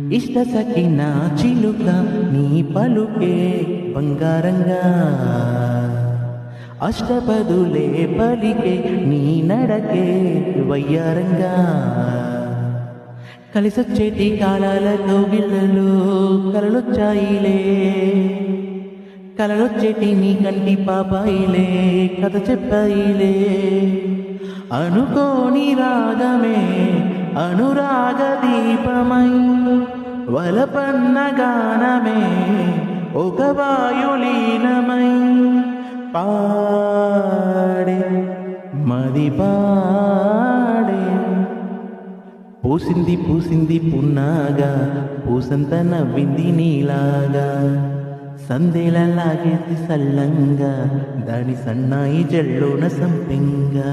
ఇష్ట సఖిన చిలుక నీ పలుకే బంగారంగా అష్టపదులే పలికే నీ నడకే వయ్యారంగా కలిసొచ్చేటి కాలాలతో గిళ్ళలో కలలొచ్చాయిలే కలలొచ్చేటి నీ కంటి పాపాయిలే కథ చెప్పాయిలే అనుకోని రాగమే అనురాగ దీపమై వలపన్న గానమే ఒక వాయులీనమై పాడే మది పాడే పూసింది పూసింది పున్నాగా పూసంత నవ్వింది నీలాగా సందేలలాగేసి సల్లంగా దాని సన్నాయి జల్లోన సంపెంగా